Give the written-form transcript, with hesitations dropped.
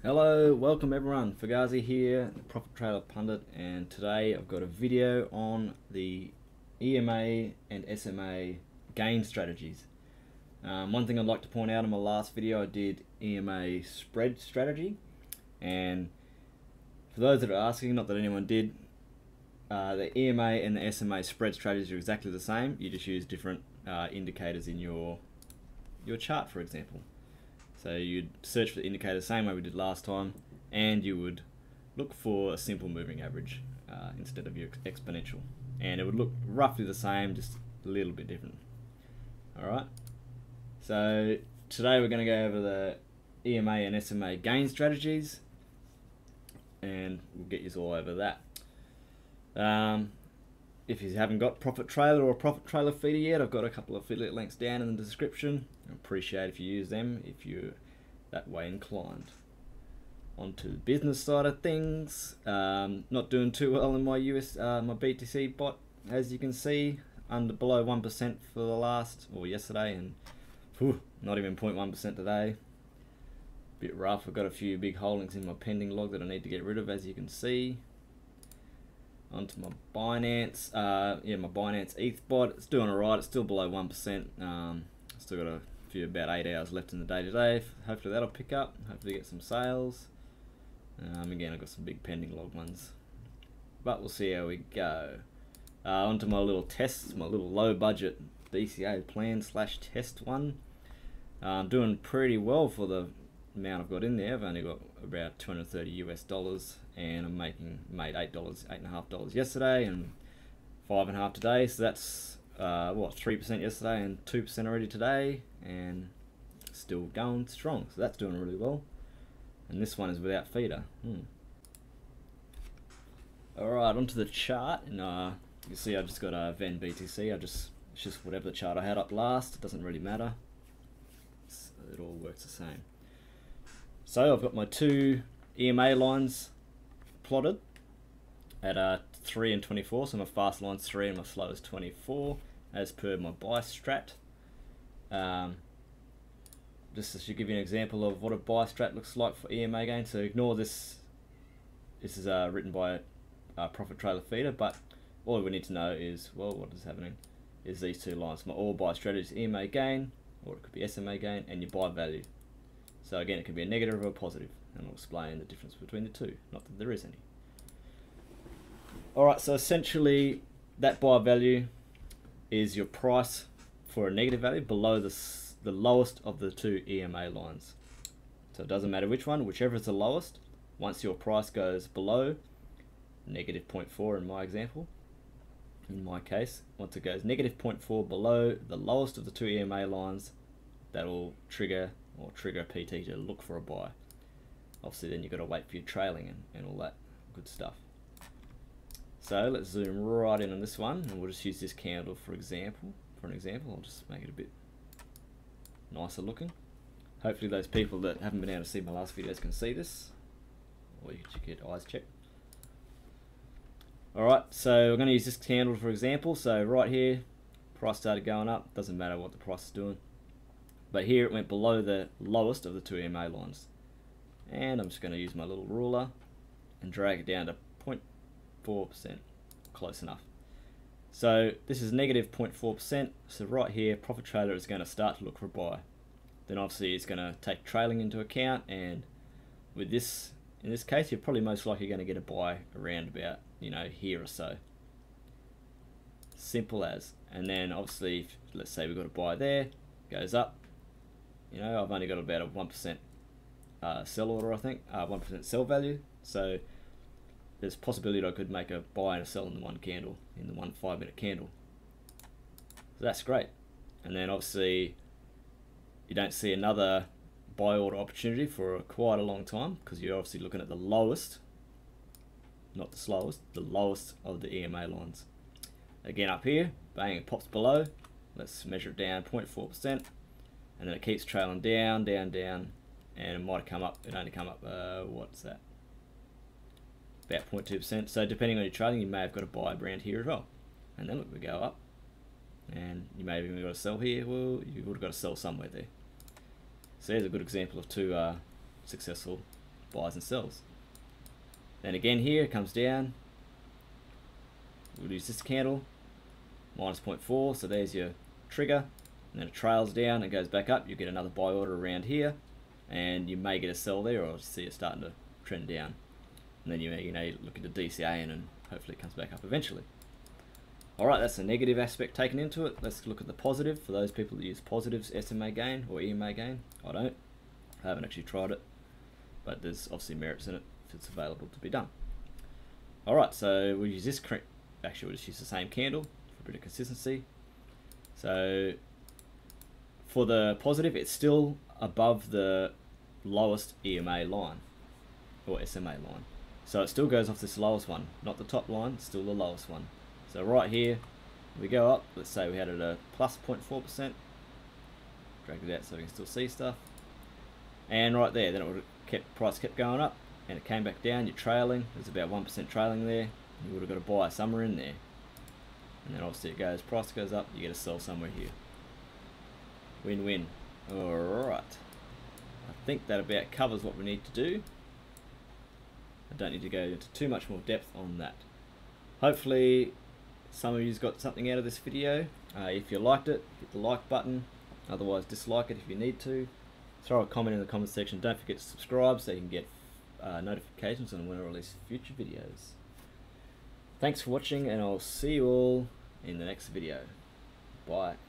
Hello, welcome everyone. Fugazi here, the Profit Trailer Pundit, and today I've got a video on the EMA and SMA gain strategies. One thing I'd like to point out in my last video, I did EMA spread strategy, and for those that are asking, not that anyone did, the EMA and the SMA spread strategies are exactly the same. You just use different indicators in your chart, for example. So you'd search for the indicator the same way we did last time, and you would look for a simple moving average instead of your exponential, and it would look roughly the same, just a little bit different. Alright, so today we're going to go over the EMA and SMA gain strategies, and we'll get you all over that. If you haven't got Profit Trailer or Profit Trailer Feeder yet, I've got a couple of affiliate links down in the description. I appreciate if you use them if you're that way inclined. Onto the business side of things, not doing too well in my my BTC bot, as you can see, below 1% for the last, or yesterday, and not even 0.1% today. Bit rough. I've got a few big holdings in my pending log that I need to get rid of, as you can see. Onto my Binance, my Binance ETH bot. It's doing alright. It's still below 1%. Still got a few, about 8 hours left in the day today. Hopefully that'll pick up. Hopefully get some sales. Again, I've got some big pending log ones, but we'll see how we go. Onto my little tests, my little low budget BCA plan / test one. I'm doing pretty well for the amount I've got in there. I've only got about $230 US, and I'm made $8.5 yesterday, and $5.5 today. So that's what, 3% yesterday and 2% already today, and still going strong. So that's doing really well. And this one is without feeder. Alright, onto the chart, and you see I just got a Ven BTC. It's just whatever the chart I had up last. It doesn't really matter. It all works the same. So I've got my two EMA lines plotted at 3 and 24. So my fast line's 3 and my slow is 24, as per my buy strat. Just to give you an example of what a buy strat looks like for EMA gain. So ignore this. This is written by Profit Trailer Feeder, but all we need to know is, well, what is happening is these two lines. My all buy strategy is EMA gain, or it could be SMA gain, and your buy value. So again, it can be a negative or a positive, and I'll explain the difference between the two. Not that there is any. Alright, so essentially that buy value is your price for a negative value below the lowest of the two EMA lines. So it doesn't matter which one, whichever is the lowest. Once your price goes below negative 0.4 in my example, in my case, once it goes negative 0.4 below the lowest of the two EMA lines, that will trigger a PT to look for a buy. Obviously then you've got to wait for your trailing and all that good stuff. So let's zoom right in on this one, and we'll just use this candle for example. I'll just make it a bit nicer looking. Hopefully those people that haven't been able to see my last videos can see this, or you can get eyes checked. Alright, so we're going to use this candle for example. So right here, price started going up. Doesn't matter what the price is doing, but here it went below the lowest of the two EMA lines, and I'm just going to use my little ruler and drag it down to 0.4%, close enough. So this is negative 0.4%. So right here, Profit Trailer is going to start to look for a buy. Then obviously it's going to take trailing into account, and with this, in this case, you're probably most likely going to get a buy around about, here or so. Simple as. And then obviously, if, let's say we've got a buy there, goes up. I've only got about a 1% sell order, I think, 1% sell value. So there's a possibility that I could make a buy and a sell in the one candle, in the 1 5-minute candle. So that's great. And then obviously you don't see another buy order opportunity for quite a long time, because you're obviously looking at the lowest, not the slowest, the lowest of the EMA lines. Again, up here, bang, it pops below. Let's measure it down 0.4%, and then it keeps trailing down, down, down, and it might come up. It only come up, what's that? about 0.2%. So depending on your trading, you may have got to buy around here as well. And then look, we go up, and you may have even got to sell here. Well, you would have got to sell somewhere there. So here's a good example of two successful buys and sells. Then again here, it comes down. We'll use this candle, minus 0.4, so there's your trigger. And then it trails down and goes back up. You get another buy order around here, and you may get a sell there, or see it starting to trend down. And then you may look into DCA and hopefully it comes back up eventually. Alright, that's the negative aspect taken into it. Let's look at the positive for those people that use positives, SMA gain or EMA gain. I don't. I haven't actually tried it, but there's obviously merits in it if it's available to be done. Alright, so we'll use this, actually we'll just use the same candle for a bit of consistency. So for the positive, it's still above the lowest EMA line or SMA line. So it still goes off this lowest one, not the top line, still the lowest one. So right here, we go up, let's say we had it at a plus 0.4%, drag it out so we can still see stuff. And right there, then it would have price kept going up, and it came back down, you're trailing, there's about 1% trailing there, you would have got to buy somewhere in there. And then obviously it goes, price goes up, you get to sell somewhere here. Win-win. Alright. I think that about covers what we need to do. I don't need to go into too much more depth on that. Hopefully some of you's got something out of this video. If you liked it, hit the like button. Otherwise dislike it if you need to. Throw a comment in the comment section. Don't forget to subscribe so you can get notifications on when I release future videos. Thanks for watching, and I'll see you all in the next video. Bye.